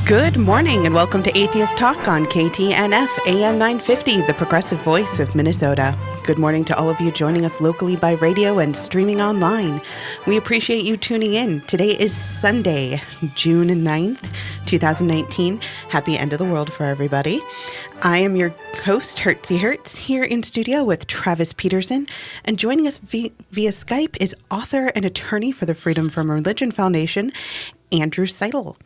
Good morning and welcome to Atheist Talk on KTNF AM 950, the progressive voice of Minnesota. Good morning to all of you joining us locally by radio and streaming online. We appreciate you tuning in. Today is Sunday, June 9th, 2019. Happy end of the world for everybody. I am your host, Hertzey, here in studio with Travis Peterson, and joining us via Skype is author and attorney for the Freedom from Religion Foundation, Andrew Seidel.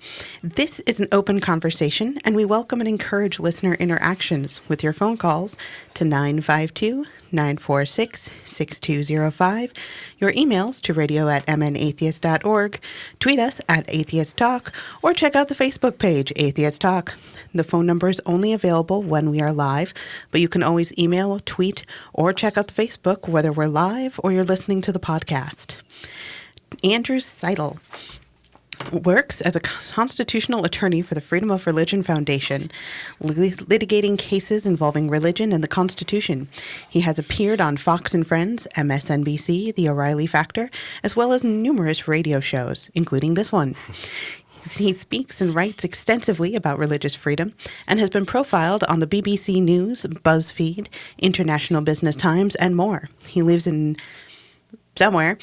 This is an open conversation, and we welcome and encourage listener interactions with your phone calls to 952-946-6205, your emails to radio@mnatheist.org, tweet us at Atheist Talk, or check out the Facebook page, Atheist Talk. The phone number is only available when we are live, but you can always email, tweet, or check out the Facebook, whether we're live or you're listening to the podcast. Andrew Seidel works as a constitutional attorney for the Freedom of Religion Foundation, litigating cases involving religion and the Constitution. He has appeared on Fox and Friends, MSNBC, The O'Reilly Factor, as well as numerous radio shows, including this one. He speaks and writes extensively about religious freedom and has been profiled on the BBC News, BuzzFeed, International Business Times, and more. He lives in somewhere.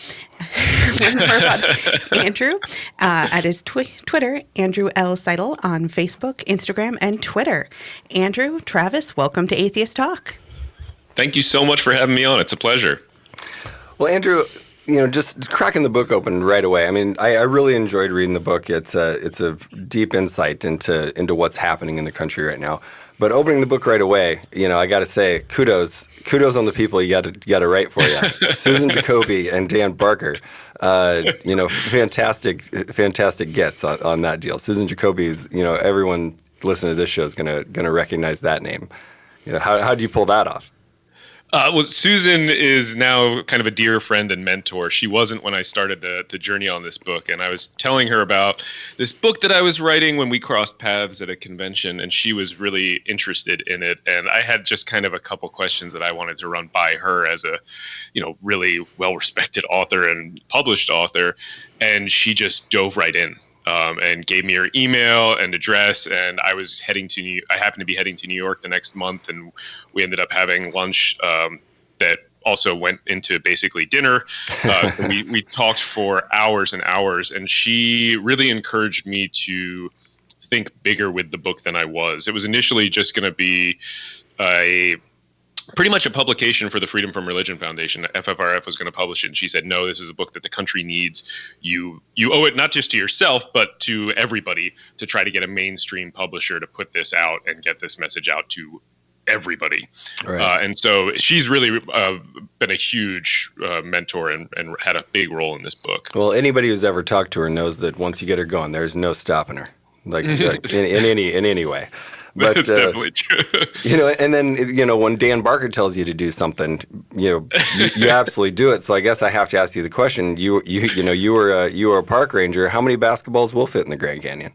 Learn more about Andrew at his Twitter, Andrew L. Seidel, on Facebook, Instagram, and Twitter. Andrew, Travis, welcome to Atheist Talk. Thank you so much for having me on. It's a pleasure. Well, Andrew, just cracking the book open right away. I mean, I really enjoyed reading the book. It's a deep insight into what's happening in the country right now. But opening the book right away, I got to say, kudos on the people you got to write for you. Susan Jacoby and Dan Barker, fantastic gets on that deal. Susan Jacoby's, everyone listening to this show is gonna recognize that name. How do you pull that off? Well, Susan is now kind of a dear friend and mentor. She wasn't when I started the journey on this book, and I was telling her about this book that I was writing when we crossed paths at a convention, and she was really interested in it. And I had just kind of a couple questions that I wanted to run by her as a, really well-respected author and published author, and she just dove right in. And gave me her email and address, and I happened to be heading to New York the next month, and we ended up having lunch that also went into basically dinner. We talked for hours and hours, and she really encouraged me to think bigger with the book than I was. It was initially just going to be pretty much a publication for the Freedom from Religion Foundation. FFRF was going to publish it, and she said, no, this is a book that the country needs. You owe it not just to yourself, but to everybody, to try to get a mainstream publisher to put this out and get this message out to everybody. Right. And so she's really been a huge mentor and had a big role in this book. Well, anybody who's ever talked to her knows that once you get her going, there's no stopping her, like in any way. But that's definitely true. And then when Dan Barker tells you to do something, you absolutely do it. So I guess I have to ask you the question. You were a park ranger. How many basketballs will fit in the Grand Canyon?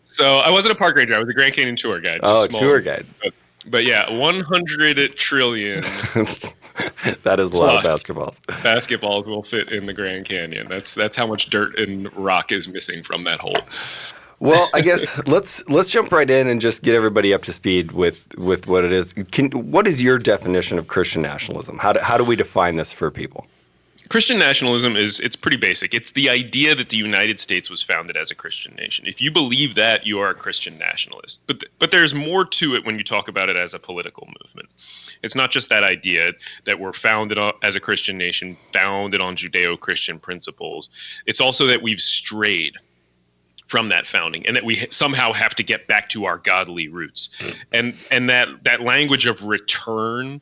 So I wasn't a park ranger. I was a Grand Canyon tour guide. Oh, tour guide. But yeah, 100 trillion. That is a lot of basketballs. Basketballs will fit in the Grand Canyon. That's how much dirt and rock is missing from that hole. Well, I guess let's jump right in and just get everybody up to speed with what it is. What is your definition of Christian nationalism? How do we define this for people? Christian nationalism it's pretty basic. It's the idea that the United States was founded as a Christian nation. If you believe that, you are a Christian nationalist. But there's more to it when you talk about it as a political movement. It's not just that idea that we're founded as a Christian nation, founded on Judeo-Christian principles. It's also that we've strayed from that founding, and that we somehow have to get back to our godly roots, and that language of return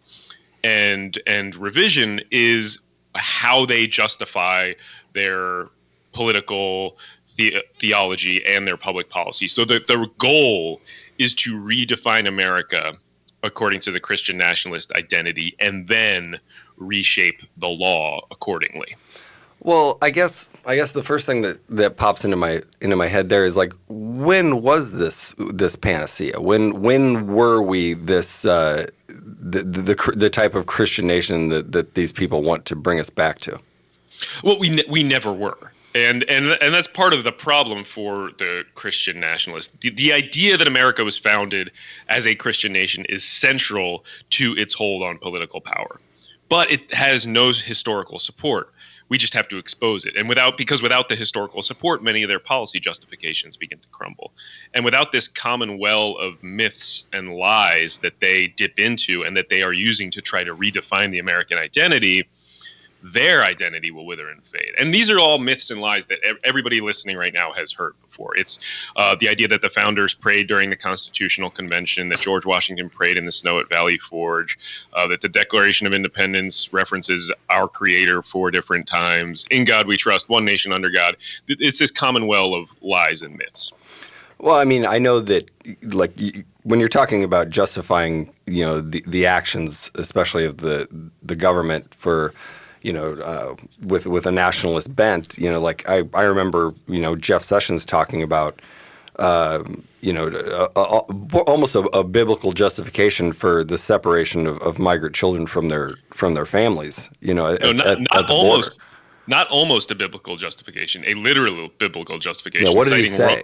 and revision is how they justify their political theology and their public policy. So the goal is to redefine America according to the Christian nationalist identity, and then reshape the law accordingly. Well, I guess the first thing that pops into my head there is, like, when was this panacea? When were we this the type of Christian nation that these people want to bring us back to? Well, we never were. And that's part of the problem for the Christian nationalists. The idea that America was founded as a Christian nation is central to its hold on political power. But it has no historical support. We just have to expose it. And because without the historical support, many of their policy justifications begin to crumble. And without this common well of myths and lies that they dip into and that they are using to try to redefine the American identity, their identity will wither and fade. And these are all myths and lies that everybody listening right now has heard before. It's the idea that the founders prayed during the Constitutional Convention, that George Washington prayed in the snow at Valley Forge, that the Declaration of Independence references our Creator 4 different times. In God we trust, one nation under God. It's this commonwealth of lies and myths. Well, I mean, I know that when you're talking about justifying, the actions, especially of the government for with a nationalist bent, I remember, Jeff Sessions talking about, almost a biblical justification for the separation of migrant children from their families, at the border. Not almost a biblical justification, a literal biblical justification. Yeah, what did he say?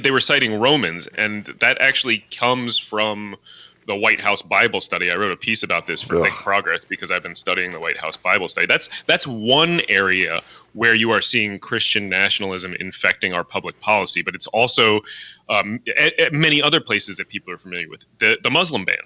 They were citing Romans, and that actually comes from the White House Bible Study. I wrote a piece about this for Think Progress because I've been studying the White House Bible Study. That's one area where you are seeing Christian nationalism infecting our public policy, but it's also at many other places that people are familiar with. The Muslim ban.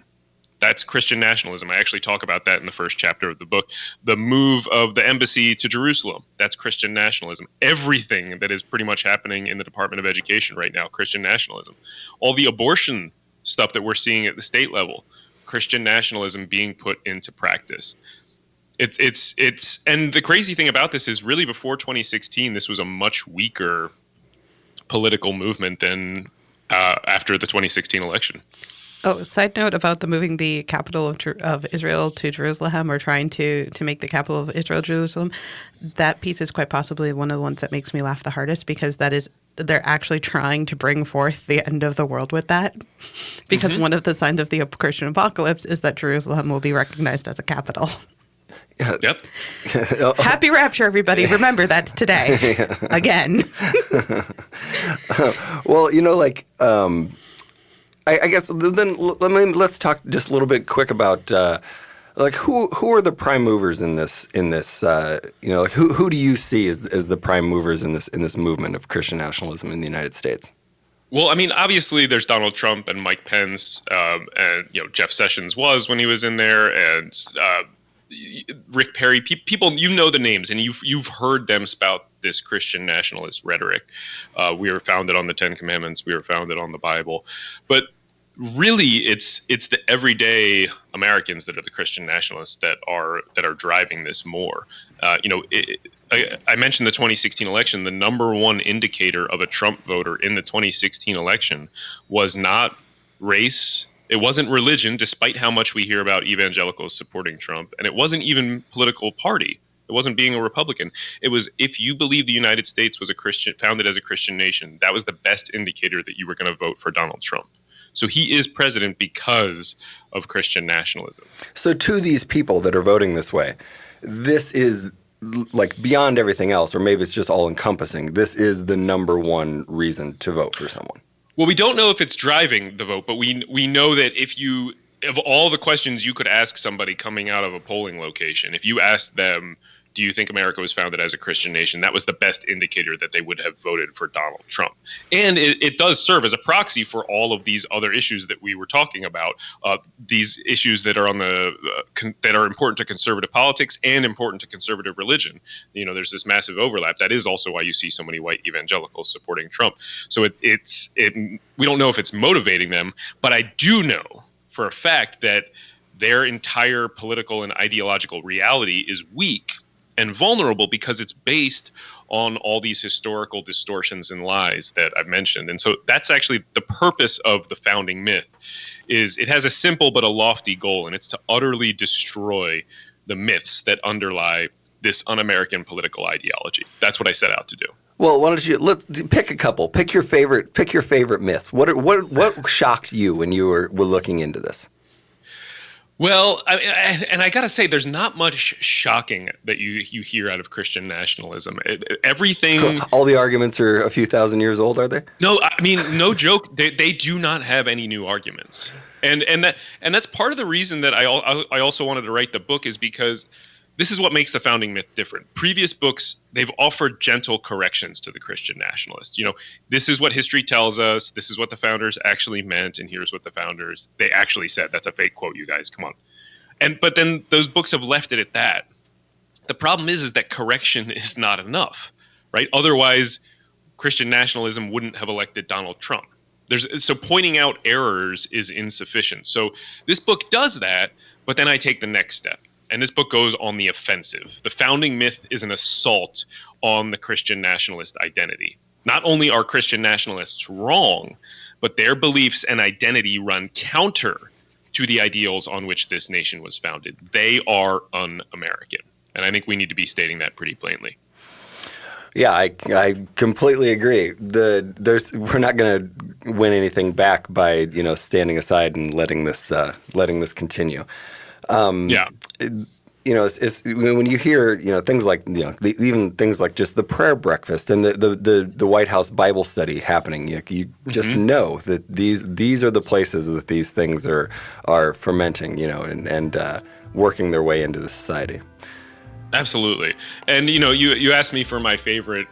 That's Christian nationalism. I actually talk about that in the first chapter of the book. The move of the embassy to Jerusalem. That's Christian nationalism. Everything that is pretty much happening in the Department of Education right now, Christian nationalism. All the abortion stuff that we're seeing at the state level, Christian nationalism being put into practice. It's and the crazy thing about this is really before 2016, this was a much weaker political movement than after the 2016 election. Oh, side note about moving the capital of Israel to Jerusalem, or trying to make the capital of Israel Jerusalem. That piece is quite possibly one of the ones that makes me laugh the hardest, because they're actually trying to bring forth the end of the world with that. Because one of the signs of the Christian apocalypse is that Jerusalem will be recognized as a capital. Yeah. Yep. Happy rapture, everybody. Remember, that's today. Again. Well, I guess then let's talk just a little bit quick about who are the prime movers in this who do you see as the prime movers in this movement of Christian nationalism in the United States? Well, I mean, obviously there's Donald Trump and Mike Pence, and Jeff Sessions was when he was in there, and Rick Perry. People, the names, and you've heard them spout this Christian nationalist rhetoric. We were founded on the Ten Commandments. We were founded on the Bible. But really, it's the everyday Americans that are the Christian nationalists that are driving this more. I mentioned the 2016 election. The number one indicator of a Trump voter in the 2016 election was not race. It wasn't religion, despite how much we hear about evangelicals supporting Trump. And it wasn't even political party. It wasn't being a Republican. It was, if you believe the United States was founded as a Christian nation, that was the best indicator that you were going to vote for Donald Trump. So he is president because of Christian nationalism. So to these people that are voting this way, this is beyond everything else, or maybe it's just all encompassing. This is the number one reason to vote for someone. Well, we don't know if it's driving the vote, but we know that of all the questions you could ask somebody coming out of a polling location, if you asked them, do you think America was founded as a Christian nation? That was the best indicator that they would have voted for Donald Trump. And it does serve as a proxy for all of these other issues that we were talking about, these issues that are that are important to conservative politics and important to conservative religion. There's this massive overlap. That is also why you see so many white evangelicals supporting Trump. So we don't know if it's motivating them, but I do know for a fact that their entire political and ideological reality is weak and vulnerable because it's based on all these historical distortions and lies that I've mentioned. And so that's actually the purpose of the founding myth. Is it has a simple but a lofty goal, and it's to utterly destroy the myths that underlie this un-American political ideology. That's what I set out to do. Well, why don't you pick a couple? Pick your favorite myths. What shocked you when you were looking into this? Well, and I got to say, there's not much shocking that you hear out of Christian nationalism. Everything. All the arguments are a few thousand years old, are they? No, I mean, no joke. They do not have any new arguments, and that's part of the reason that I also wanted to write the book, is because this is what makes the founding myth different. Previous books, they've offered gentle corrections to the Christian nationalists. This is what history tells us. This is what the founders actually meant. And here's what they actually said. That's a fake quote, you guys. Come on. But then those books have left it at that. The problem is that correction is not enough, right? Otherwise, Christian nationalism wouldn't have elected Donald Trump. So pointing out errors is insufficient. So this book does that, but then I take the next step. And this book goes on the offensive. The founding myth is an assault on the Christian nationalist identity. Not only are Christian nationalists wrong, but their beliefs and identity run counter to the ideals on which this nation was founded. They are un-American. And I think we need to be stating that pretty plainly. Yeah, I completely agree. We're not going to win anything back by standing aside and letting this continue. It's when you hear things like even things like just the prayer breakfast and the White House Bible study happening, you just know that these are the places that these things are fermenting, and working their way into the society. Absolutely. And you asked me for my favorite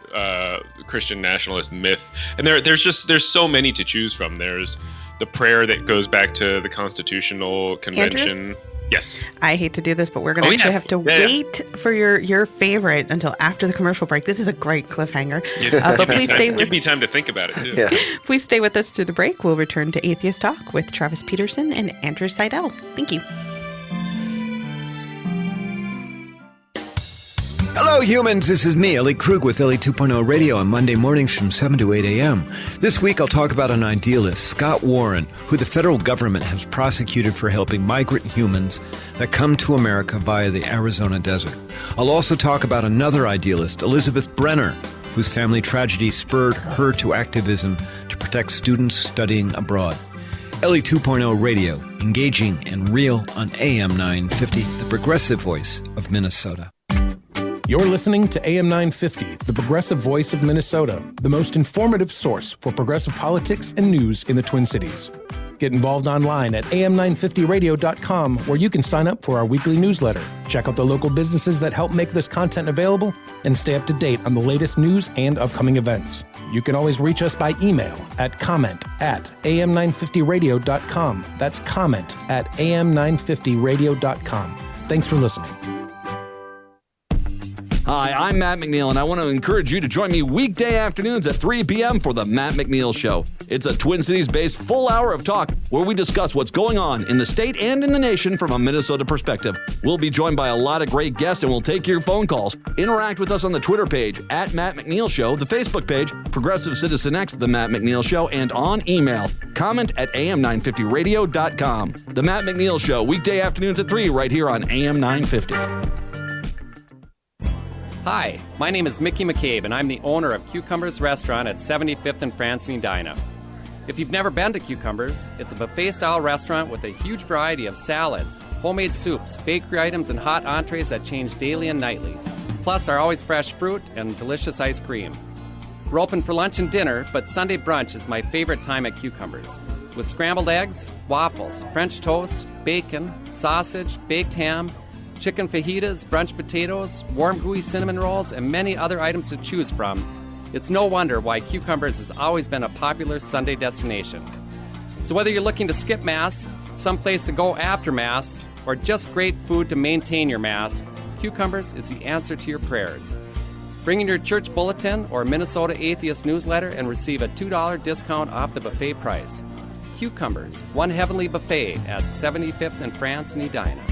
Christian nationalist myth, and there's so many to choose from. There's the prayer that goes back to the Constitutional Convention. Andrew? Yes. I hate to do this, but we're going to have to wait for your favorite until after the commercial break. This is a great cliffhanger. But please stay with Give me time to think about it, too. Yeah. Please stay with us through the break. We'll return to Atheist Talk with Travis Peterson and Andrew Seidel. Thank you. Hello, humans. This is me, Ellie Krug, with Ellie 2.0 Radio on Monday mornings from 7 to 8 a.m. This week, I'll talk about an idealist, Scott Warren, who the federal government has prosecuted for helping migrant humans that come to America via the Arizona desert. I'll also talk about another idealist, Elizabeth Brenner, whose family tragedy spurred her to activism to protect students studying abroad. Ellie 2.0 Radio, engaging and real on AM 950, the progressive voice of Minnesota. You're listening to AM 950, the progressive voice of Minnesota, the most informative source for progressive politics and news in the Twin Cities. Get involved online at am950radio.com, where you can sign up for our weekly newsletter, check out the local businesses that help make this content available, and stay up to date on the latest news and upcoming events. You can always reach us by email at comment@am950radio.com. That's comment@am950radio.com. Thanks for listening. Hi, I'm Matt McNeil, and I want to encourage you to join me weekday afternoons at 3 p.m. for The Matt McNeil Show. It's a Twin Cities-based full hour of talk where we discuss what's going on in the state and in the nation from a Minnesota perspective. We'll be joined by a lot of great guests, and we'll take your phone calls. Interact with us on the Twitter page, @Matt McNeil Show, the Facebook page, Progressive Citizen X, The Matt McNeil Show, and on email, comment@am950radio.com. The Matt McNeil Show, weekday afternoons at 3 right here on AM 950. Hi, my name is Mickey McCabe, and I'm the owner of Cucumbers Restaurant at 75th and France and Edina. If you've never been to Cucumbers, it's a buffet-style restaurant with a huge variety of salads, homemade soups, bakery items, and hot entrees that change daily and nightly, plus our always fresh fruit and delicious ice cream. We're open for lunch and dinner, but Sunday brunch is my favorite time at Cucumbers, with scrambled eggs, waffles, French toast, bacon, sausage, baked ham, chicken fajitas, brunch potatoes, warm gooey cinnamon rolls, and many other items to choose from. It's no wonder why Cucumbers has always been a popular Sunday destination. So whether you're looking to skip Mass, someplace to go after Mass, or just great food to maintain your Mass, Cucumbers is the answer to your prayers. Bring in your church bulletin or Minnesota Atheist newsletter and receive a $2 discount off the buffet price. Cucumbers, one heavenly buffet at 75th and France in Edina.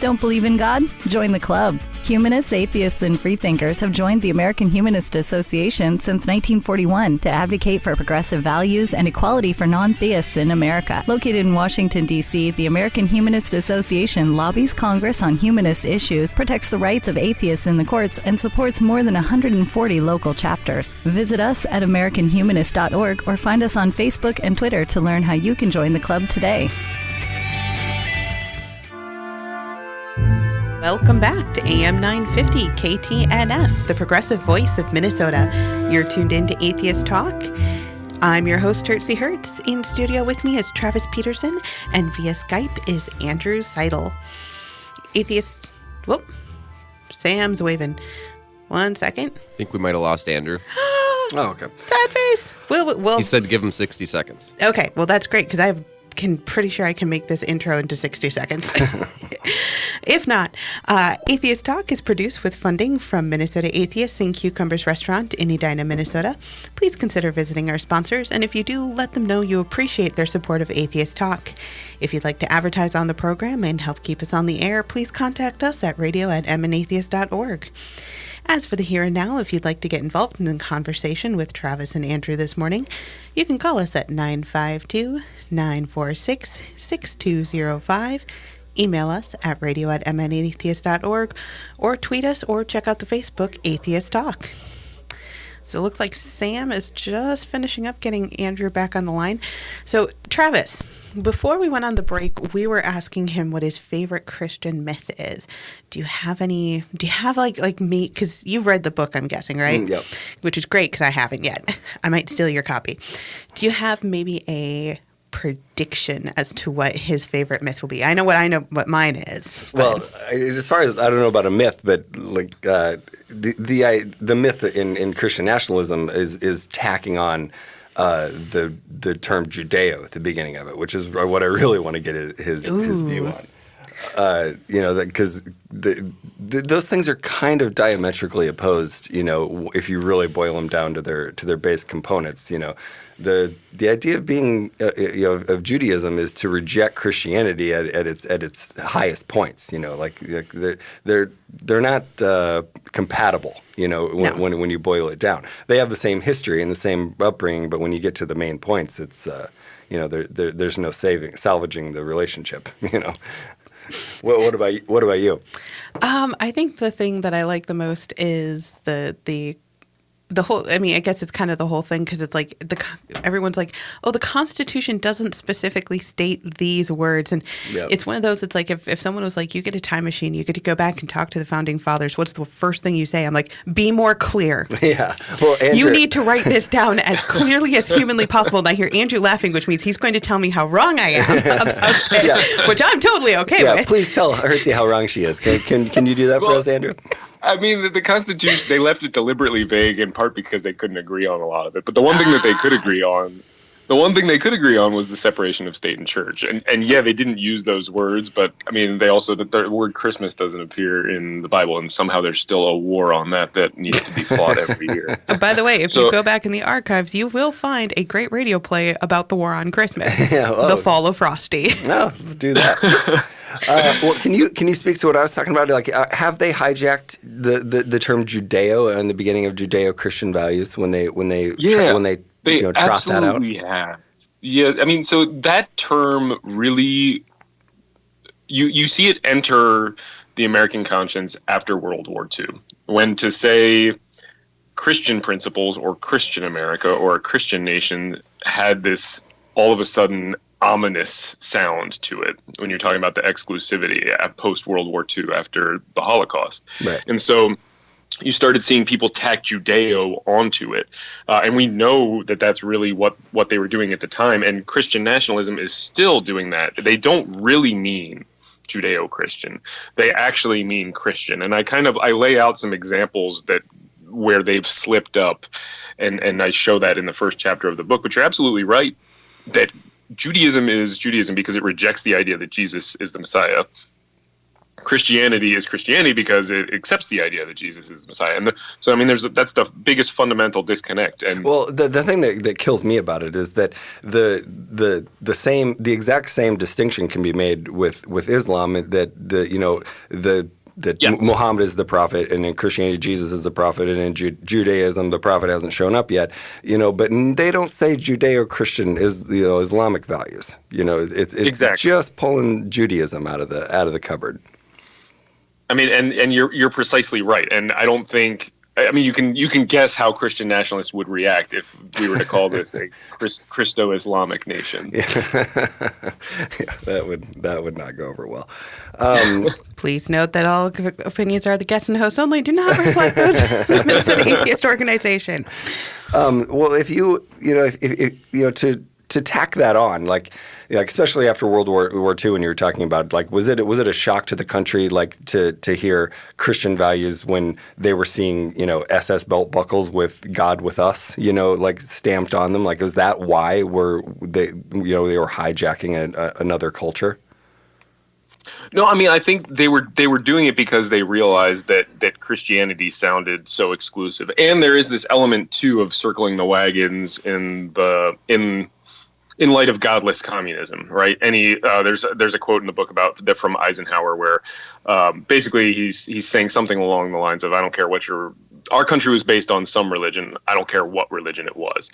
Don't believe in God? Join the club. Humanists, atheists, and freethinkers have joined the American Humanist Association since 1941 to advocate for progressive values and equality for non-theists in America. Located in Washington, D.C., the American Humanist Association lobbies Congress on humanist issues, protects the rights of atheists in the courts, and supports more than 140 local chapters. Visit us at AmericanHumanist.org or find us on Facebook and Twitter to learn how you can join the club today. Welcome back to AM 950 KTNF, the progressive voice of Minnesota. You're tuned in to Atheist Talk. I'm your host, Hertzey Hertz. In studio with me is Travis Peterson, and via Skype is Andrew Seidel. Atheist... Whoop. Sam's waving. 1 second. I think we might have lost Andrew. Oh, okay. Sad face. Well, he said give him 60 seconds. Okay, well, that's great, because pretty sure I can make this intro into 60 seconds. If not, Atheist Talk is produced with funding from Minnesota Atheists and Cucumbers Restaurant in Edina, Minnesota. Please consider visiting our sponsors, and if you do, let them know you appreciate their support of Atheist Talk. If you'd like to advertise on the program and help keep us on the air, please contact us at radio@mnatheist.org. As for the here and now, if you'd like to get involved in the conversation with Travis and Andrew this morning, you can call us at 952-946-6205, email us at radio@mnatheist.org, or tweet us or check out the Facebook Atheist Talk. So it looks like Sam is just finishing up getting Andrew back on the line. So, Travis, before we went on the break, we were asking him what his favorite Christian myth is. Do you have me? Because you've read the book, I'm guessing, right? Yep. Which is great because I haven't yet. I might steal your copy. Do you have maybe a prediction as to what his favorite myth will be? I know what mine is. Well, as far as I don't know about a myth, but like the myth in Christian nationalism is tacking on the term Judeo at the beginning of it, which is what I really want to get his view on. Because those things are kind of diametrically opposed. If you really boil them down to their base components. The idea of being of Judaism is to reject Christianity at its highest points. They're not compatible. When you boil it down, they have the same history and the same upbringing, but when you get to the main points, it's there's no salvaging the relationship. What about you? I think the thing that I like the most is the whole, I guess it's kind of the whole thing, because it's like everyone's like, oh, the Constitution doesn't specifically state these words. And yep. It's one of those, it's like if someone was like, you get a time machine, you get to go back and talk to the founding fathers, what's the first thing you say? I'm like, be more clear. Yeah. Well, Andrew, you need to write this down as clearly as humanly possible. And I hear Andrew laughing, which means he's going to tell me how wrong I am about this, which I'm totally okay with. Yeah, please tell Hertzey how wrong she is. Can you do that for us, Andrew? The Constitution, they left it deliberately vague in part because they couldn't agree on a lot of it. But the one thing that they could agree on was the separation of state and church. And yeah, they didn't use those words, but they also, the word Christmas doesn't appear in the Bible, and somehow there's still a war on that needs to be fought every year. By the way, if you go back in the archives, you will find a great radio play about the war on Christmas, The Fall of Frosty. No, let's do that. Can you speak to what I was talking about? Like, have they hijacked the term Judeo and the beginning of Judeo-Christian values when they trot that out? They absolutely have. Yeah, so that term really, you see it enter the American conscience after World War II, when to say Christian principles or Christian America or a Christian nation had this all of a sudden ominous sound to it when you're talking about the exclusivity post World War II after the Holocaust. Right. And so you started seeing people tack Judeo onto it. And we know that that's really what they were doing at the time. And Christian nationalism is still doing that. They don't really mean Judeo-Christian. They actually mean Christian. And I lay out some examples where they've slipped up. And I show that in the first chapter of the book. But you're absolutely right that Judaism is Judaism because it rejects the idea that Jesus is the Messiah. Christianity is Christianity because it accepts the idea that Jesus is the Messiah. And so, I mean, that's the biggest fundamental disconnect. And well, the thing that kills me about it is that the exact same distinction can be made with Islam, that yes. Muhammad is the prophet, and in Christianity Jesus is the prophet, and in Judaism the prophet hasn't shown up yet. But they don't say Judeo-Christian is Islamic values. It's exactly. Just pulling Judaism out of the cupboard. I mean, and you're precisely right, and I don't think. I mean, you can guess how Christian nationalists would react if we were to call this a Christo-Islamic nation. Yeah, that would not go over well. Please note that all opinions are the guests and hosts only. Do not reflect those of an atheist organization. Well, if to tack that on, like especially after World War II, when you were talking about, like, was it a shock to the country, like, to hear Christian values when they were seeing, SS belt buckles with "God with us," like stamped on them? Like, was that why they were hijacking another culture? No, I mean, I think they were doing it because they realized that Christianity sounded so exclusive, and there is this element too of circling the wagons in light of godless communism, right? There's a quote in the book from Eisenhower where basically he's saying something along the lines of, I don't care what our country was based on some religion. I don't care what religion it was.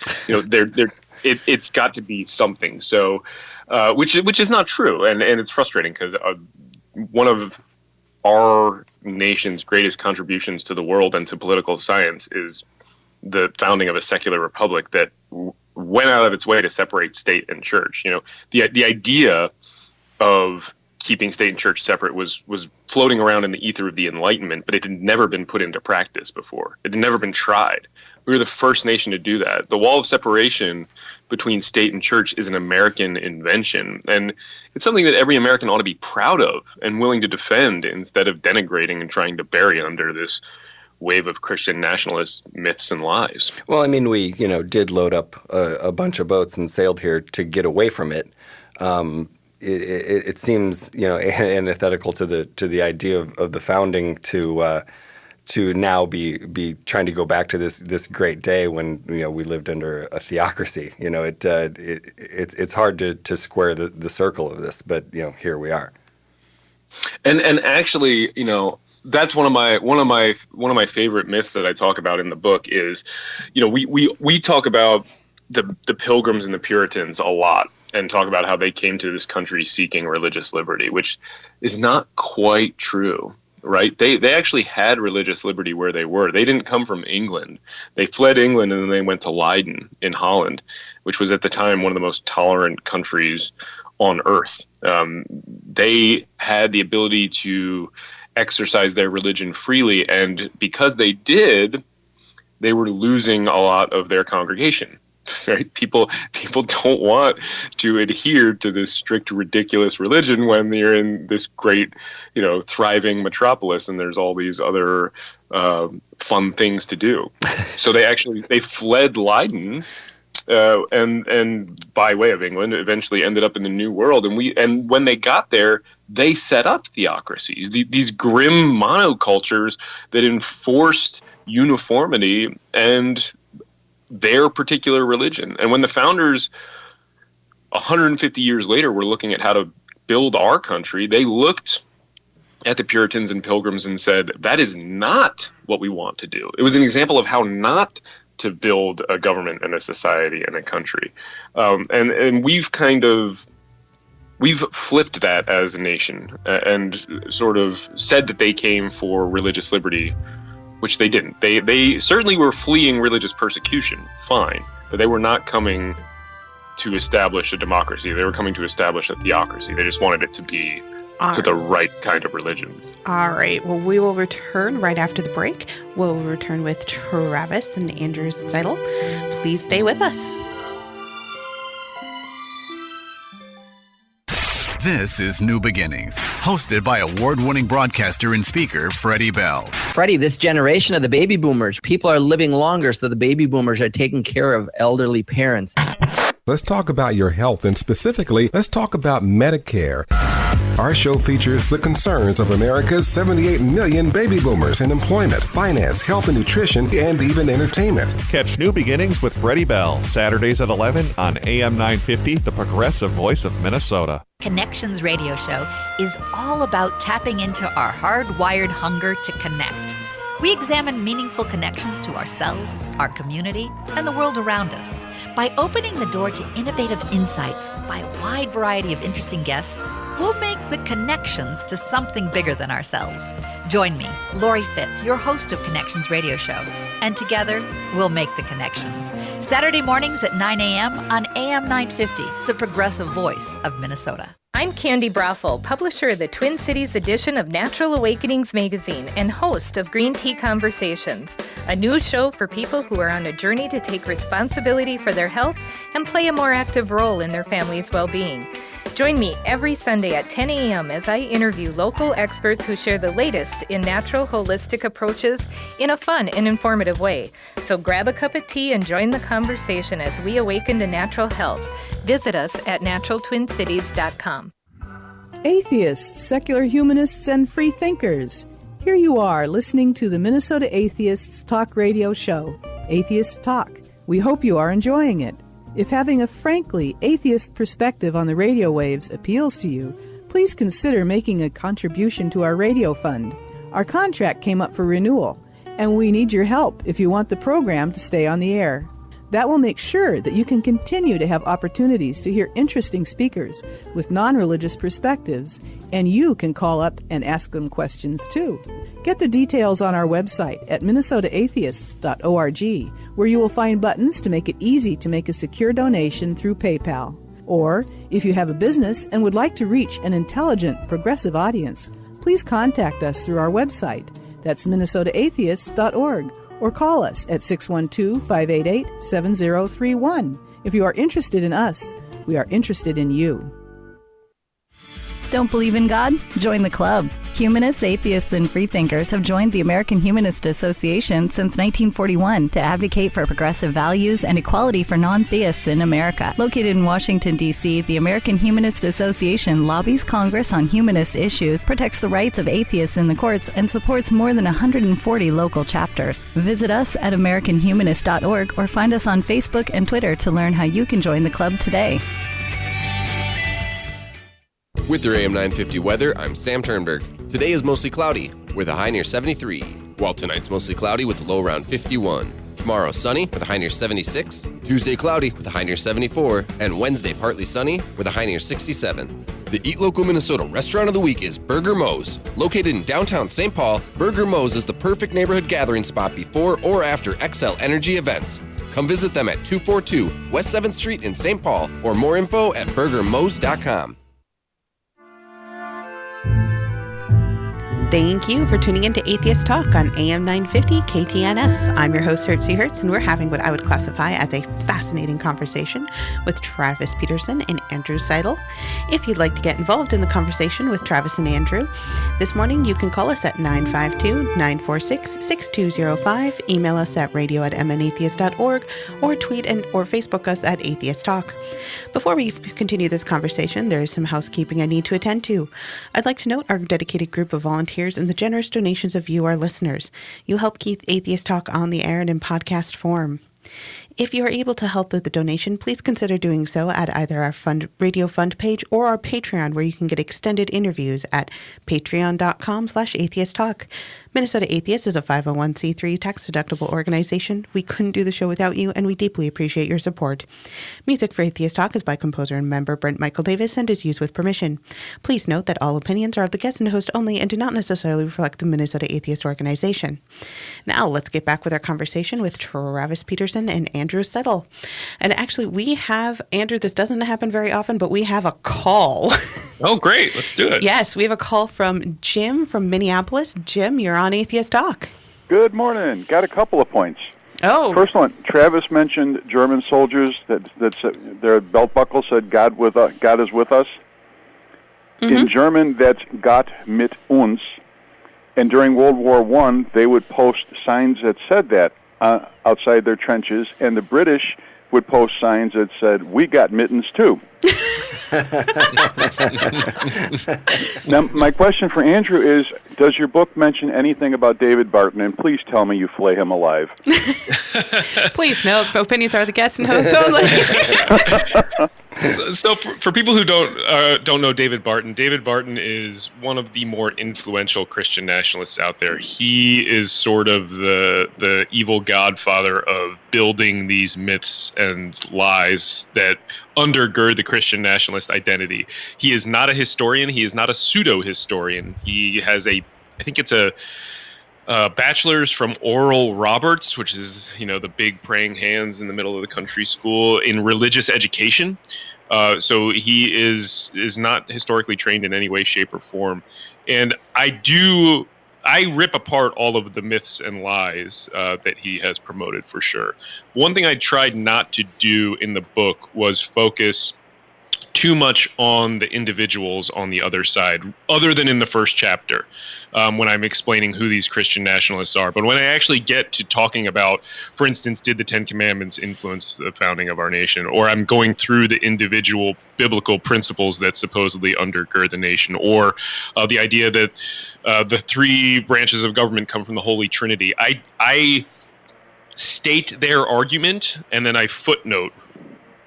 It's got to be something. So, which is not true, and it's frustrating because one of our nation's greatest contributions to the world and to political science is the founding of a secular republic that went out of its way to separate state and church. The idea of keeping state and church separate was floating around in the ether of the Enlightenment, but it had never been put into practice before. It had never been tried. We were the first nation to do that. The wall of separation between state and church is an American invention, and it's something that every American ought to be proud of and willing to defend instead of denigrating and trying to bury under this wave of Christian nationalist myths and lies. Well, I mean, we did load up a bunch of boats and sailed here to get away from it. It seems antithetical to the idea of the founding to now be trying to go back to this great day when we lived under a theocracy. It's hard to square the circle of this, but here we are. And actually, that's one of my favorite myths that I talk about in the book is, we talk about the Pilgrims and the Puritans a lot and talk about how they came to this country seeking religious liberty, which is not quite true, right? They actually had religious liberty where they were. They didn't come from England. They fled England and then they went to Leiden in Holland, which was at the time one of the most tolerant countries on earth. They had the ability to exercise their religion freely, and because they did, they were losing a lot of their congregation. Right? People don't want to adhere to this strict, ridiculous religion when you're in this great, thriving metropolis and there's all these other fun things to do. So they fled Leiden. And by way of England, eventually ended up in the New World. And when they got there, they set up theocracies, these grim monocultures that enforced uniformity and their particular religion. And when the founders 150 years later were looking at how to build our country, they looked at the Puritans and Pilgrims and said, that is not what we want to do. It was an example of how not to build a government and a society and a country. And we've flipped that as a nation and sort of said that they came for religious liberty, which they didn't. They certainly were fleeing religious persecution, fine, but they were not coming to establish a democracy. They were coming to establish a theocracy. They just wanted it to be the right kind of religion. All right. Well, we will return right after the break. We'll return with Travis and Andrew Seidel. Please stay with us. This is New Beginnings, hosted by award-winning broadcaster and speaker Freddie Bell. Freddie, this generation of the baby boomers, people are living longer, so the baby boomers are taking care of elderly parents. Let's talk about your health, and specifically, let's talk about Medicare. Our show features the concerns of America's 78 million baby boomers in employment, finance, health and nutrition, and even entertainment. Catch New Beginnings with Freddie Bell, Saturdays at 11 on AM 950, the progressive voice of Minnesota. Connections Radio Show is all about tapping into our hardwired hunger to connect. We examine meaningful connections to ourselves, our community, and the world around us. By opening the door to innovative insights by a wide variety of interesting guests, we'll make the connections to something bigger than ourselves. Join me, Lori Fitz, your host of Connections Radio Show, and together we'll make the connections. Saturday mornings at 9 a.m. on AM 950, the progressive voice of Minnesota. I'm Candy Brothel, publisher of the Twin Cities edition of Natural Awakenings magazine and host of Green Tea Conversations, a news show for people who are on a journey to take responsibility for their health and play a more active role in their family's well-being. Join me every Sunday at 10 a.m. as I interview local experts who share the latest in natural holistic approaches in a fun and informative way. So grab a cup of tea and join the conversation as we awaken to natural health. Visit us at naturaltwincities.com. Atheists, secular humanists, and free thinkers. Here you are listening to the Minnesota Atheists Talk Radio Show, Atheists Talk. We hope you are enjoying it. If having a frankly atheist perspective on the radio waves appeals to you, please consider making a contribution to our radio fund. Our contract came up for renewal, and we need your help if you want the program to stay on the air. That will make sure that you can continue to have opportunities to hear interesting speakers with non-religious perspectives, and you can call up and ask them questions too. Get the details on our website at minnesotaatheists.org, where you will find buttons to make it easy to make a secure donation through PayPal. Or, if you have a business and would like to reach an intelligent, progressive audience, please contact us through our website. That's minnesotaatheists.org. Or call us at 612-588-7031. If you are interested in us, we are interested in you. Don't believe in God? Join the club. Humanists, atheists, and freethinkers have joined the American Humanist Association since 1941 to advocate for progressive values and equality for non-theists in America. Located in Washington, D.C., the American Humanist Association lobbies Congress on humanist issues, protects the rights of atheists in the courts, and supports more than 140 local chapters. Visit us at AmericanHumanist.org or find us on Facebook and Twitter to learn how you can join the club today. With your AM 950 weather, I'm Sam Turnberg. Today is mostly cloudy, with a high near 73, while tonight's mostly cloudy with a low around 51. Tomorrow, sunny with a high near 76. Tuesday, cloudy with a high near 74. And Wednesday, partly sunny with a high near 67. The Eat Local Minnesota Restaurant of the Week is Burger Moe's. Located in downtown St. Paul, Burger Moe's is the perfect neighborhood gathering spot before or after XL Energy events. Come visit them at 242 West 7th Street in St. Paul, or more info at burgermoes.com. Thank you for tuning in to Atheist Talk on AM 950 KTNF. I'm your host, Hertzey, and we're having what I would classify as a fascinating conversation with Travis Peterson and Andrew Seidel. If you'd like to get involved in the conversation with Travis and Andrew, this morning you can call us at 952-946-6205, email us at radio@mnatheist.org, or tweet or Facebook us at Atheist Talk. Before we continue this conversation, there is some housekeeping I need to attend to. I'd like to note our dedicated group of volunteers and the generous donations of you, our listeners. You help keep Atheist Talk on the air and in podcast form. If you are able to help with the donation, please consider doing so at either our radio fund page or our Patreon, where you can get extended interviews at patreon.com/atheisttalk. Minnesota Atheist is a 501c3 tax-deductible organization. We couldn't do the show without you, and we deeply appreciate your support. Music for Atheist Talk is by composer and member Brent Michael Davis and is used with permission. Please note that all opinions are of the guest and host only and do not necessarily reflect the Minnesota Atheist organization. Now, let's get back with our conversation with Travis Peterson and Andrew Seidel. And actually, we have, Andrew, this doesn't happen very often, but we have a call. Oh, great. Let's do it. Yes, we have a call from Jim from Minneapolis. Jim, you're on Atheist Talk. Good morning. Got a couple of points. Oh. First one, Travis mentioned German soldiers that their belt buckle said God is with us. Mm-hmm. In German, that's Gott mit uns. And during World War I, they would post signs that said that outside their trenches, and the British would post signs that said, we got mittens too. Now, my question for Andrew is, does your book mention anything about David Barton? And please tell me you flay him alive. Please, no. Opinions are the guests and hosts only. So for people who don't know David Barton is one of the more influential Christian nationalists out there. He is sort of the evil godfather of building these myths and lies that undergird the Christian nationalist identity. He is not a historian. He is not a pseudo-historian. He has I think it's a bachelor's from Oral Roberts, which is, the big praying hands in the middle of the country school, in religious education. So he is not historically trained in any way, shape, or form. And I rip apart all of the myths and lies that he has promoted, for sure. One thing I tried not to do in the book was focus too much on the individuals on the other side, other than in the first chapter, when I'm explaining who these Christian nationalists are. But when I actually get to talking about, for instance, did the Ten Commandments influence the founding of our nation? Or I'm going through the individual biblical principles that supposedly undergird the nation, or the idea that the three branches of government come from the Holy Trinity. I state their argument, and then I footnote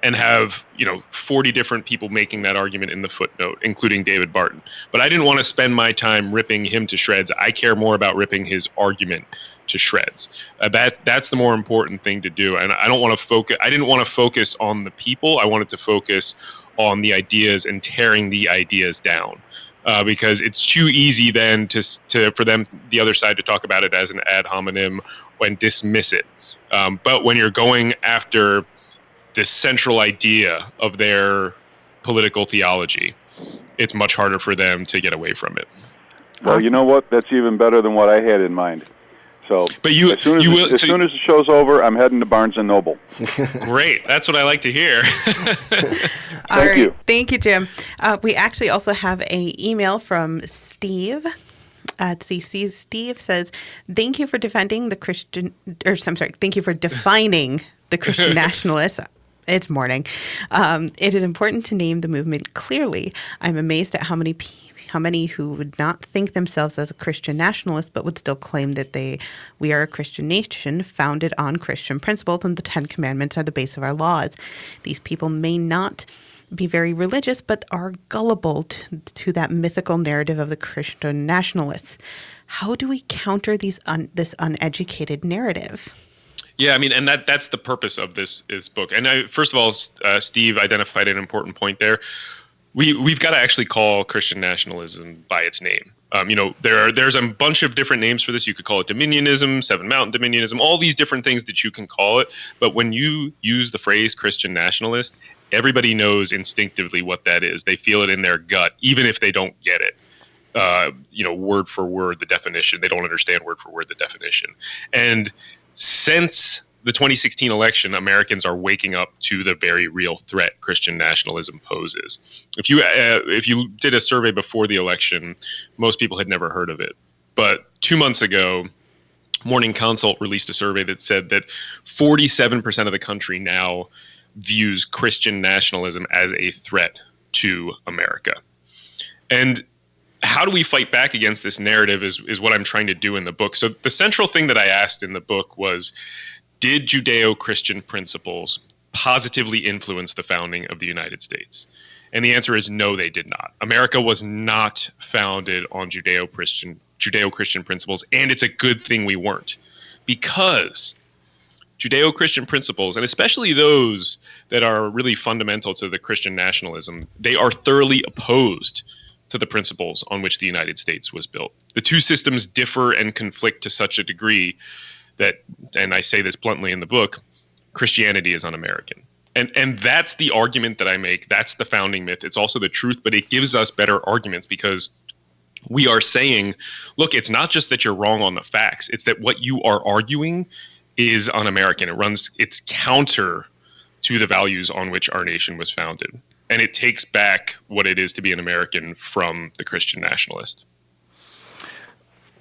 and have 40 different people making that argument in the footnote, including David Barton. But I didn't want to spend my time ripping him to shreds. I care more about ripping his argument to shreds. That's the more important thing to do. And I didn't want to focus on the people. I wanted to focus on the ideas and tearing the ideas down. Because it's too easy then for them, the other side, to talk about it as an ad hominem and dismiss it. But when you're going after this central idea of their political theology, it's much harder for them to get away from it. Well, you know what? That's even better than what I had in mind. So, but as soon as the show's over, I'm heading to Barnes & Noble. Great. That's what I like to hear. Thank you. Thank you, Jim. We actually also have an email from Steve. Steve says, thank you for defining the Christian nationalists. It's morning. It is important to name the movement clearly. I'm amazed at how many who would not think themselves as a Christian nationalist but would still claim that we are a Christian nation founded on Christian principles, and the Ten Commandments are the base of our laws. These people may not be very religious but are gullible to that mythical narrative of the Christian nationalists. How do we counter this uneducated narrative? Yeah, I mean, and that's the purpose of this book. And first of all, Steve identified an important point there. We've got to actually call Christian nationalism by its name. There's a bunch of different names for this. You could call it dominionism, Seven Mountain dominionism, all these different things that you can call it. But when you use the phrase Christian nationalist, everybody knows instinctively what that is. They feel it in their gut, even if they don't get it. Word for word, the definition. They don't understand word for word the definition. And since the 2016 election, Americans are waking up to the very real threat Christian nationalism poses. If you did a survey before the election, most people had never heard of it. But 2 months ago, Morning Consult released a survey that said that 47% of the country now views Christian nationalism as a threat to America. And how do we fight back against this narrative is what I'm trying to do in the book. So the central thing that I asked in the book was, did Judeo-Christian principles positively influence the founding of the United States? And the answer is no, they did not. America was not founded on Judeo-Christian principles, and it's a good thing we weren't. Because Judeo-Christian principles, and especially those that are really fundamental to the Christian nationalism, they are thoroughly opposed to the principles on which the United States was built. The two systems differ and conflict to such a degree that, and I say this bluntly in the book, Christianity is un-American. And that's the argument that I make. That's the founding myth. It's also the truth, but it gives us better arguments because we are saying, look, it's not just that you're wrong on the facts. It's that what you are arguing is un-American. It's counter to the values on which our nation was founded. And it takes back what it is to be an American from the Christian nationalist.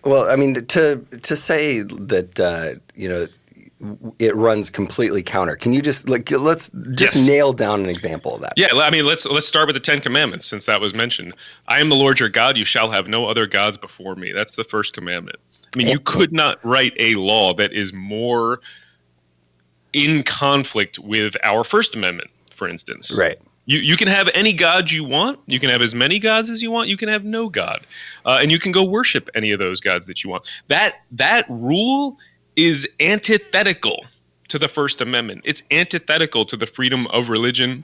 Well, I mean, to say that, it runs completely counter. Can you just let's nail down an example of that? Yeah, I mean, let's start with the Ten Commandments, since that was mentioned. I am the Lord your God; you shall have no other gods before me. That's the first commandment. I mean, you could not write a law that is more in conflict with our First Amendment, for instance. Right. You can have any god you want. You can have as many gods as you want. You can have no god, and you can go worship any of those gods that you want. That rule is antithetical to the First Amendment. It's antithetical to the freedom of religion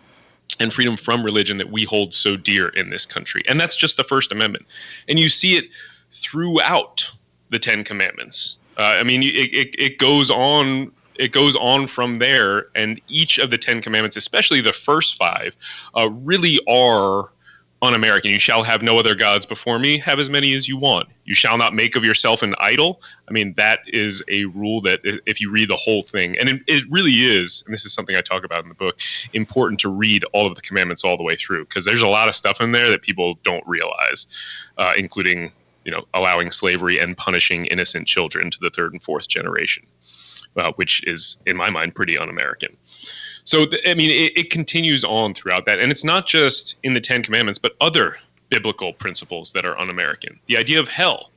and freedom from religion that we hold so dear in this country. And that's just the First Amendment. And you see it throughout the Ten Commandments. I mean, it goes on. It goes on from there, and each of the Ten Commandments, especially the first 5, really are un-American. You shall have no other gods before me. Have as many as you want. You shall not make of yourself an idol. I mean, that is a rule that if you read the whole thing, and it really is, and this is something I talk about in the book, important to read all of the commandments all the way through, because there's a lot of stuff in there that people don't realize, including, allowing slavery and punishing innocent children to the 3rd and 4th generation. Which is, in my mind, pretty un-American. So, it continues on throughout that. And it's not just in the Ten Commandments, but other biblical principles that are un-American. The idea of hell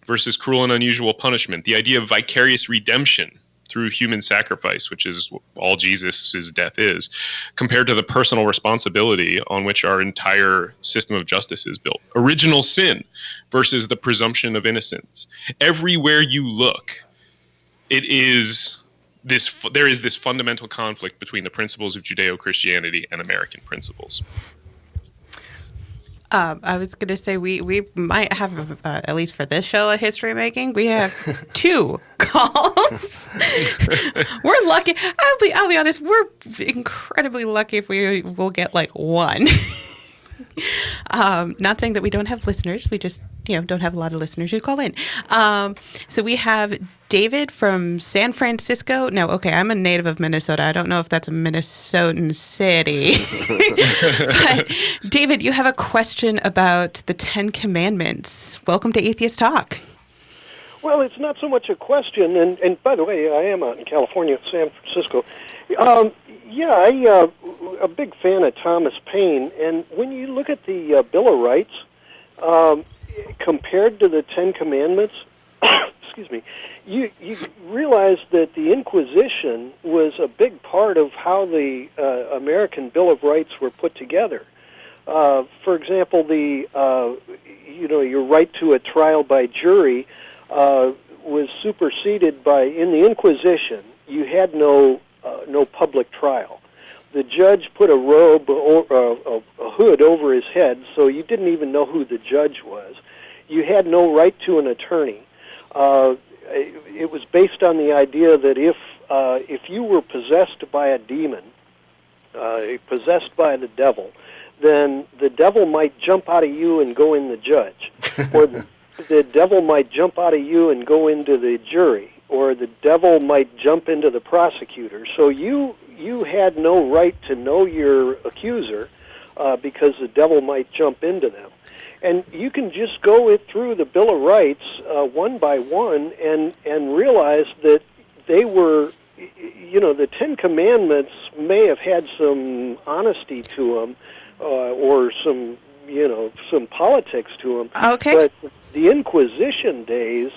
versus cruel and unusual punishment. The idea of vicarious redemption through human sacrifice, which is all Jesus' death is, compared to the personal responsibility on which our entire system of justice is built. Original sin versus the presumption of innocence. Everywhere you look, there is this fundamental conflict between the principles of Judeo-Christianity and American principles. I was going to say we might have, at least for this show, a history making. We have 2 calls. We're lucky. I'll be honest. We're incredibly lucky if we will get like 1. Not saying that we don't have listeners. We just don't have a lot of listeners who call in. So we have David from San Francisco. No, okay, I'm a native of Minnesota. I don't know if that's a Minnesotan city. But David, you have a question about the 10 Commandments. Welcome to Atheist Talk. Well, it's not so much a question, and by the way, I am out in California, San Francisco. I'm a big fan of Thomas Paine, and when you look at the Bill of Rights, compared to the Ten Commandments, excuse me, you realize that the Inquisition was a big part of how the American Bill of Rights were put together. For example, your right to a trial by jury was superseded by, in the Inquisition, you had no public trial. The judge put a robe or a hood over his head, so you didn't even know who the judge was. You had no right to an attorney. It was based on the idea that if you were possessed by a demon, possessed by the devil, then the devil might jump out of you and go in the judge, or the devil might jump out of you and go into the jury, or the devil might jump into the prosecutor. So you had no right to know your accuser because the devil might jump into them. And you can just go through the Bill of Rights one by one and realize that they were, the Ten Commandments may have had some honesty to them or some politics to them. Okay. But the Inquisition days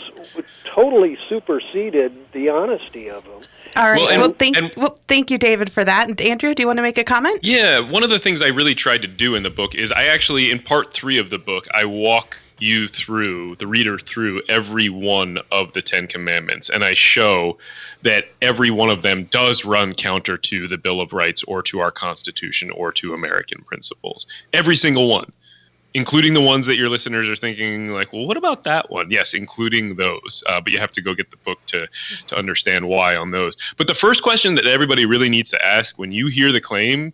totally superseded the honesty of them. All right. Thank you, David, for that. And Andrew, do you want to make a comment? Yeah. One of the things I really tried to do in the book is I actually, in part 3 of the book, I walk you through, the reader through every one of the Ten Commandments. And I show that every one of them does run counter to the Bill of Rights or to our Constitution or to American principles. Every single one. Including the ones that your listeners are thinking like, well, what about that one? Yes, including those. But you have to go get the book to understand why on those. But the first question that everybody really needs to ask when you hear the claim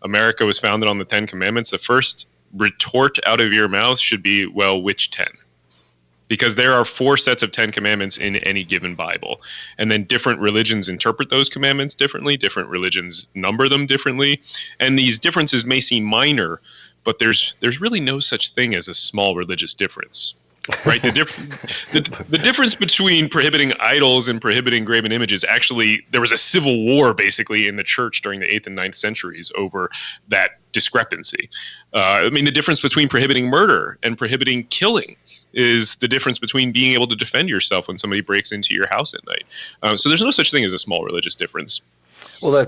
America was founded on the Ten Commandments, the first retort out of your mouth should be, well, which 10? Because there are 4 sets of 10 commandments in any given Bible. And then different religions interpret those commandments differently. Different religions number them differently. And these differences may seem minor, but there's really no such thing as a small religious difference. Right. The difference between prohibiting idols and prohibiting graven images, actually, there was a civil war basically in the church during the 8th and 9th centuries over that discrepancy. The difference between prohibiting murder and prohibiting killing is the difference between being able to defend yourself when somebody breaks into your house at night. So there's no such thing as a small religious difference. Well,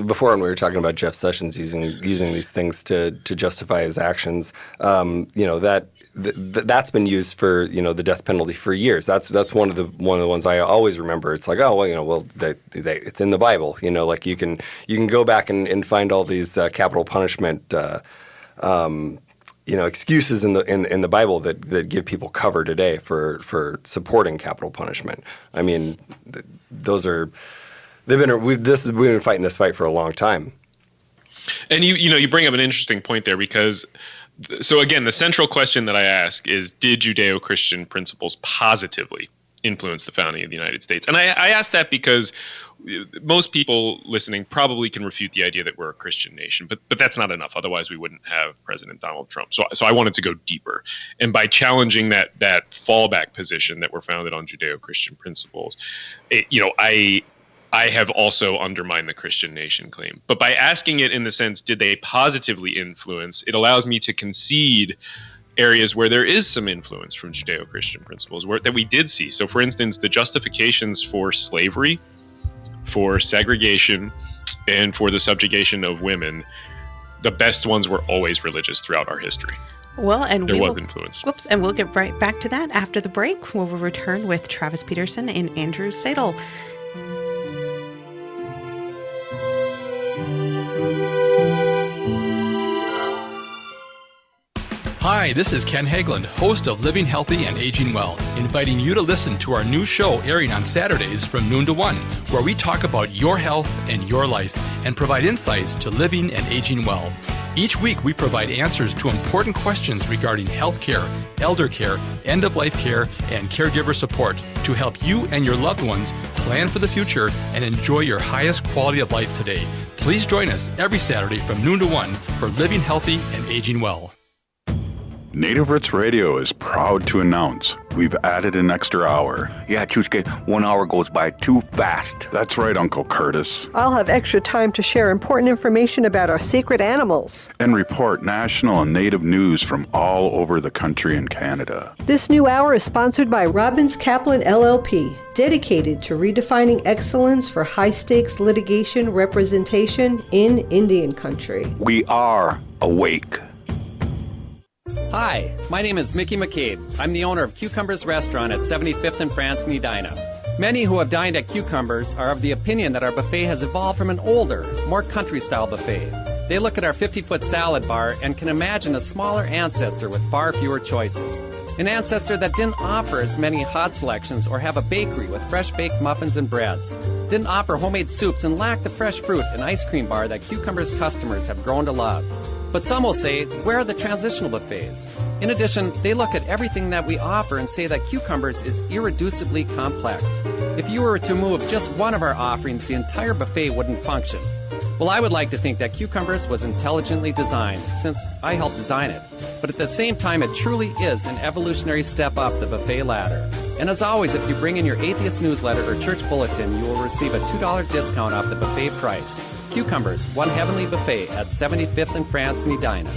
before when we were talking about Jeff Sessions using these things to justify his actions, that's been used for the death penalty for years. That's one of the ones I always remember. It's like, it's in the Bible. Like you can go back and find all these capital punishment excuses in the Bible that give people cover today for supporting capital punishment. I mean, those are. We've been fighting this fight for a long time. And you bring up an interesting point there because, so again, the central question that I ask is, did Judeo-Christian principles positively influence the founding of the United States? And I ask that because most people listening probably can refute the idea that we're a Christian nation, but that's not enough. Otherwise, we wouldn't have President Donald Trump. So I wanted to go deeper, and by challenging that fallback position that we're founded on Judeo-Christian principles, I have also undermined the Christian nation claim. But by asking it in the sense, did they positively influence, it allows me to concede areas where there is some influence from Judeo-Christian principles that we did see. So, for instance, the justifications for slavery, for segregation, and for the subjugation of women, the best ones were always religious throughout our history. Well, and there was influence. And we'll get right back to that after the break, where we'll return with Travis Peterson and Andrew Seidel. Hi, this is Ken Hageland, host of Living Healthy and Aging Well, inviting you to listen to our new show airing on Saturdays from noon to 1, where we talk about your health and your life and provide insights to living and aging well. Each week, we provide answers to important questions regarding health care, elder care, end-of-life care, and caregiver support to help you and your loved ones plan for the future and enjoy your highest quality of life today. Please join us every Saturday from noon to 1 for Living Healthy and Aging Well. Native Roots Radio is proud to announce we've added an extra hour. Yeah, Chushke, 1 hour goes by too fast. That's right, Uncle Curtis. I'll have extra time to share important information about our secret animals. And report national and native news from all over the country and Canada. This new hour is sponsored by Robbins Kaplan LLP, dedicated to redefining excellence for high-stakes litigation representation in Indian country. We are awake. Hi, my name is Mickey McCabe. I'm the owner of Cucumbers Restaurant at 75th and France in Edina. Many who have dined at Cucumbers are of the opinion that our buffet has evolved from an older, more country-style buffet. They look at our 50-foot salad bar and can imagine a smaller ancestor with far fewer choices. An ancestor that didn't offer as many hot selections or have a bakery with fresh-baked muffins and breads. Didn't offer homemade soups and lacked the fresh fruit and ice cream bar that Cucumbers customers have grown to love. But some will say, where are the transitional buffets? In addition, they look at everything that we offer and say that Cucumbers is irreducibly complex. If you were to move just one of our offerings, the entire buffet wouldn't function. Well, I would like to think that Cucumbers was intelligently designed, since I helped design it. But at the same time, it truly is an evolutionary step up the buffet ladder. And as always, if you bring in your atheist newsletter or church bulletin, you will receive a $2 discount off the buffet price. Cucumbers, one heavenly buffet at 75th and France in Edina.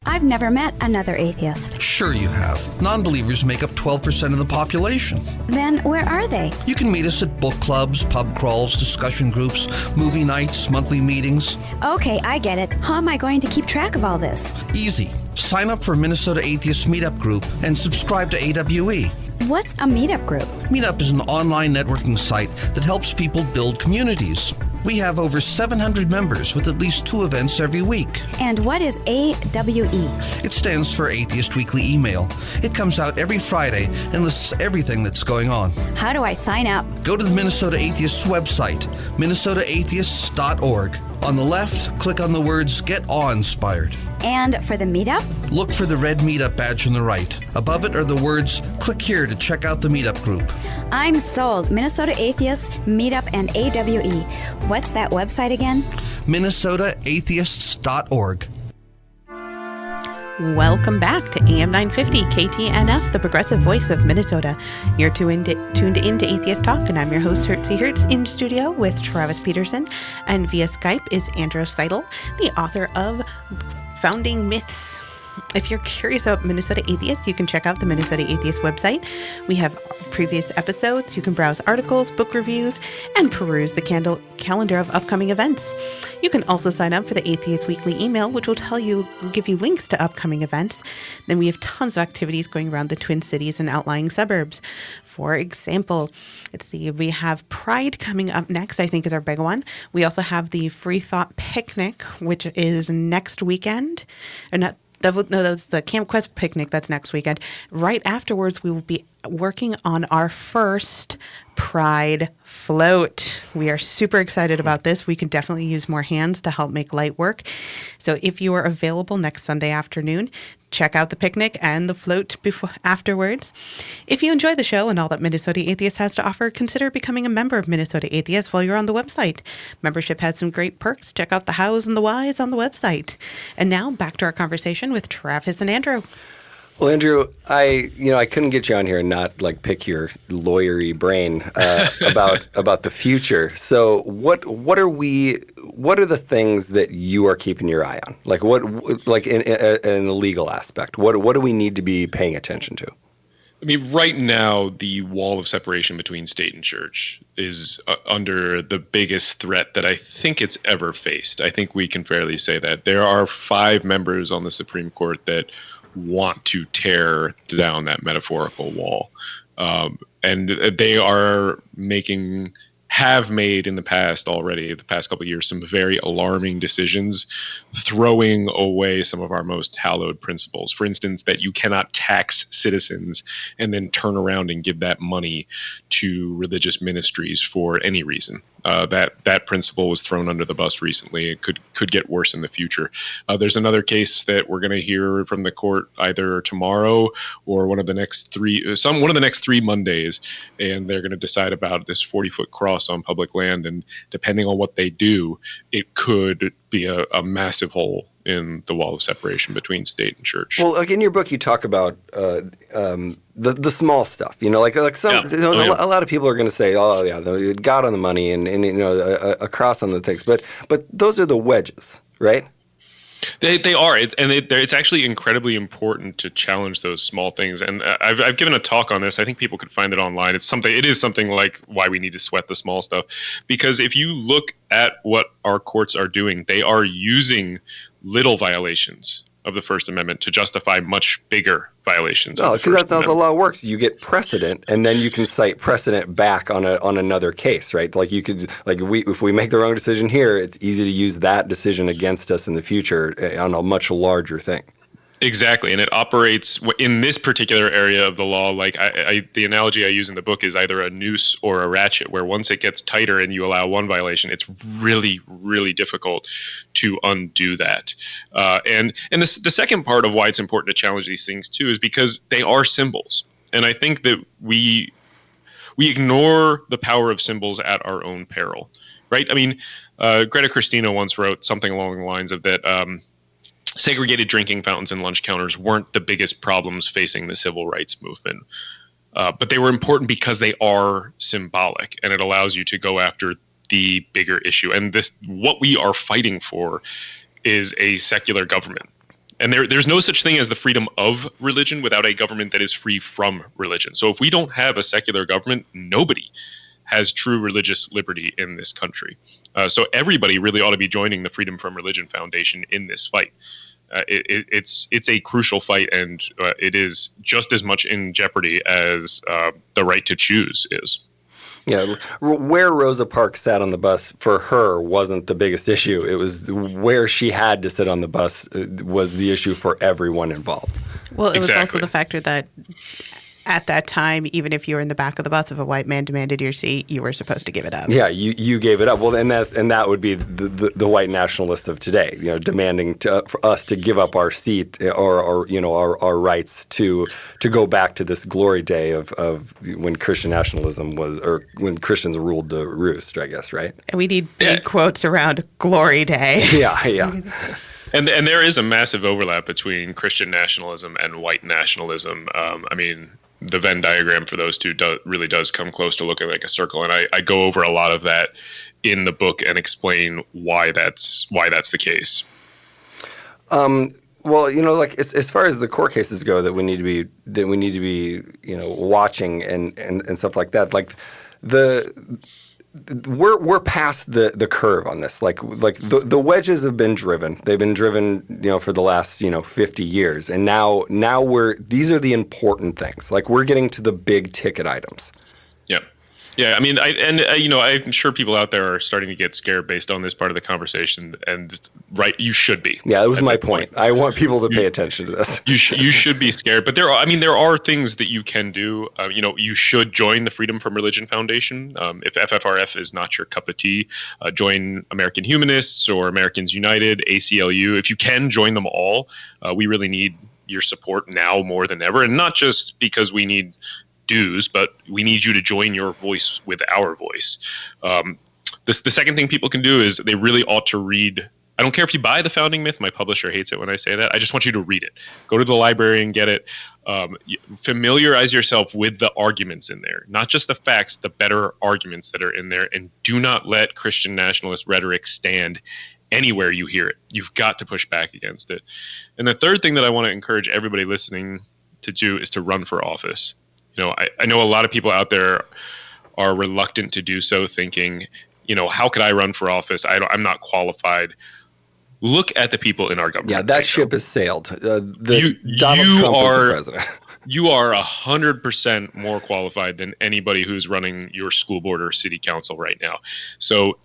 I've never met another atheist. Sure you have. Non-believers make up 12% of the population. Then where are they? You can meet us at book clubs, pub crawls, discussion groups, movie nights, monthly meetings. Okay, I get it. How am I going to keep track of all this? Easy. Sign up for Minnesota Atheist Meetup Group and subscribe to AWE. What's a meetup group? Meetup is an online networking site that helps people build communities. We have over 700 members with at least 2 events every week. And what is AWE? It stands for Atheist Weekly Email. It comes out every Friday and lists everything that's going on. How do I sign up? Go to the Minnesota Atheists website, minnesotaatheists.org. On the left, click on the words Get Awe-Inspired. And for the meetup? Look for the red meetup badge on the right. Above it are the words, click here to check out the meetup group. I'm sold. Minnesota Atheists, Meetup, and AWE. What's that website again? minnesotaatheists.org. Welcome back to AM 950 KTNF, the progressive voice of Minnesota. You're tuned into Atheist Talk, and I'm your host, Hertzey Hertz, in studio with Travis Peterson. And via Skype is Andrew Seidel, the author of Founding Myths. If you're curious about Minnesota Atheists, you can check out the Minnesota Atheist website. We have previous episodes. You can browse articles, book reviews, and peruse the calendar of upcoming events. You can also sign up for the Atheist Weekly email, which will give you links to upcoming events. Then we have tons of activities going around the Twin Cities and outlying suburbs. For example, we have Pride coming up next, I think is our big one. We also have the Free Thought Picnic, which is next weekend. That's the Camp Quest picnic. That's next weekend. Right afterwards, we will be working on our first Pride float. We are super excited about this. We could definitely use more hands to help make light work. So if you are available next Sunday afternoon, check out the picnic and the float afterwards. If you enjoy the show and all that Minnesota Atheist has to offer, consider becoming a member of Minnesota Atheist while you're on the website. Membership has some great perks. Check out the hows and the whys on the website. And now back to our conversation with Travis and Andrew. Well, Andrew, I couldn't get you on here and not pick your lawyery brain about the future. So what are the things that you are keeping your eye on? In the legal aspect, what do we need to be paying attention to? I mean, right now, the wall of separation between state and church is under the biggest threat that I think it's ever faced. I think we can fairly say that. There are 5 members on the Supreme Court that want to tear down that metaphorical wall. And they have made in the past couple of years, some very alarming decisions, throwing away some of our most hallowed principles. For instance, that you cannot tax citizens and then turn around and give that money to religious ministries for any reason. That principle was thrown under the bus recently. It could get worse in the future. There's another case that we're going to hear from the court either tomorrow or one of the next 3 Mondays, and they're going to decide about this 40-foot cross on public land. And depending on what they do, it could be a massive hole in the wall of separation between state and church. Well, in your book, you talk about the small stuff. A lot of people are going to say, "Oh, yeah, God on the money," and a cross on the things. But those are the wedges, right? They are, it's actually incredibly important to challenge those small things. And I've given a talk on this. I think people could find it online. It is something like why we need to sweat the small stuff. Because if you look at what our courts are doing, they are using little violations of the First Amendment to justify much bigger violations. Oh, because that's how the law works. You get precedent, and then you can cite precedent back on another case, right? If we make the wrong decision here, it's easy to use that decision against us in the future on a much larger thing. Exactly, and it operates in this particular area of the law. The analogy I use in the book is either a noose or a ratchet, where once it gets tighter and you allow one violation, it's really, really difficult to undo that. And the second part of why it's important to challenge these things too is because they are symbols, and I think that we ignore the power of symbols at our own peril, right? I mean, Greta Christina once wrote something along the lines of that. Segregated drinking fountains and lunch counters weren't the biggest problems facing the civil rights movement, but they were important because they are symbolic, and it allows you to go after the bigger issue. And what we are fighting for is a secular government. And there's no such thing as the freedom of religion without a government that is free from religion. So if we don't have a secular government, nobody has true religious liberty in this country. So everybody really ought to be joining the Freedom from Religion Foundation in this fight. It's a crucial fight, and it is just as much in jeopardy as the right to choose is. Yeah, where Rosa Parks sat on the bus for her wasn't the biggest issue. It was where she had to sit on the bus was the issue for everyone involved. Well, it was also the factor that at that time, even if you were in the back of the bus, if a white man demanded your seat, you were supposed to give it up. Yeah, you gave it up. Well, and that would be the white nationalists of today, demanding for us to give up our seat or our rights to go back to this glory day of when Christian nationalism was, or when Christians ruled the roost, I guess, right? And we need big quotes around glory day. Yeah. And there is a massive overlap between Christian nationalism and white nationalism. I mean, the Venn diagram for those two really does come close to looking like a circle, and I go over a lot of that in the book and explain why that's the case. Well, like as far as the court cases go, that we need to be watching and stuff like that. Like we're past the curve on this. Like the wedges have been driven. They've been driven, for the last 50 years, and now these are the important things. Like we're getting to the big ticket items. Yeah. Yeah, I mean, I'm sure people out there are starting to get scared based on this part of the conversation, and you should be. Yeah, that was my point. I want people to pay attention to this. You should be scared, but there are things that you can do. You should join the Freedom from Religion Foundation. If FFRF is not your cup of tea, join American Humanists or Americans United, ACLU. If you can, join them all. We really need your support now more than ever, and not just because we need dues, but we need you to join your voice with our voice. The second thing people can do is they really ought to read. I don't care if you buy The Founding Myth. My publisher hates it when I say that. I just want you to read it. Go to the library and get it. Familiarize yourself with the arguments in there, not just the facts, the better arguments that are in there, and do not let Christian nationalist rhetoric stand anywhere you hear it. You've got to push back against it. And the third thing that I want to encourage everybody listening to do is to run for office. I know a lot of people out there are reluctant to do so, thinking, how could I run for office? I'm not qualified. Look at the people in our government. Yeah, that ship has sailed. Donald Trump is the president. You are 100% more qualified than anybody who's running your school board or city council right now. So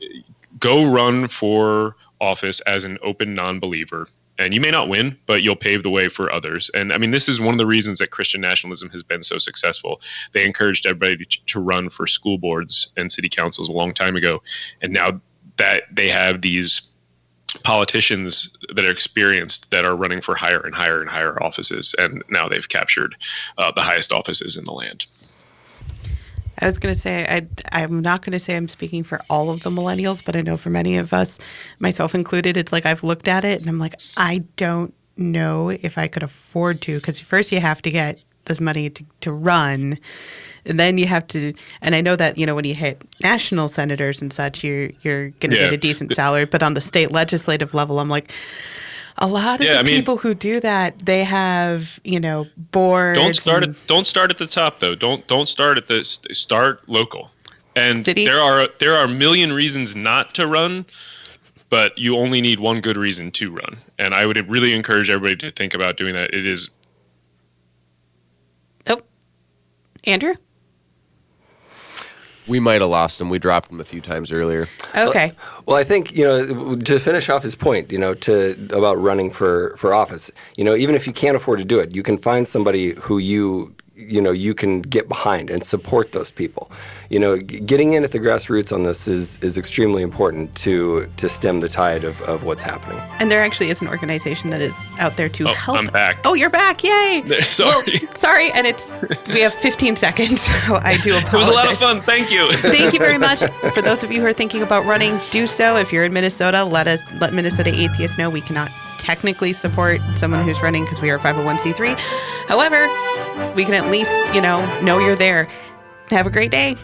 go run for office as an open non-believer. And you may not win, but you'll pave the way for others. And I mean, this is one of the reasons that Christian nationalism has been so successful. They encouraged everybody to run for school boards and city councils a long time ago. And now that they have these politicians that are experienced that are running for higher and higher and higher offices. And now they've captured the highest offices in the land. I was going to say, I'm not going to say I'm speaking for all of the millennials, but I know for many of us, myself included, it's like I've looked at it and I'm like, I don't know if I could afford to, because first you have to get this money to run, and then you have to, and I know that, when you hit national senators and such, you're going to get a decent salary, but on the state legislative level, I'm like, a lot of people who do that, they have, boards. Don't start at the top though. Don't start at the start local. And city? there are a million reasons not to run, but you only need one good reason to run. And I would really encourage everybody to think about doing that. It is. Oh, Andrew? We might have lost him. We dropped him a few times earlier. Okay. Well, I think, to finish off his point, about running for office, even if you can't afford to do it, you can find somebody who you can get behind and support those people. Getting in at the grassroots on this is extremely important to stem the tide of what's happening. And there actually is an organization that is out there to help. I'm back. Oh, you're back. Yay. Sorry. Well, sorry. And we have 15 seconds, so I do apologize. It was a lot of fun. Thank you. Thank you very much. For those of you who are thinking about running, do so. If you're in Minnesota, let Minnesota Atheists know. We cannot technically support someone who's running because we are 501c3. However, we can at least, know you're there. Have a great day.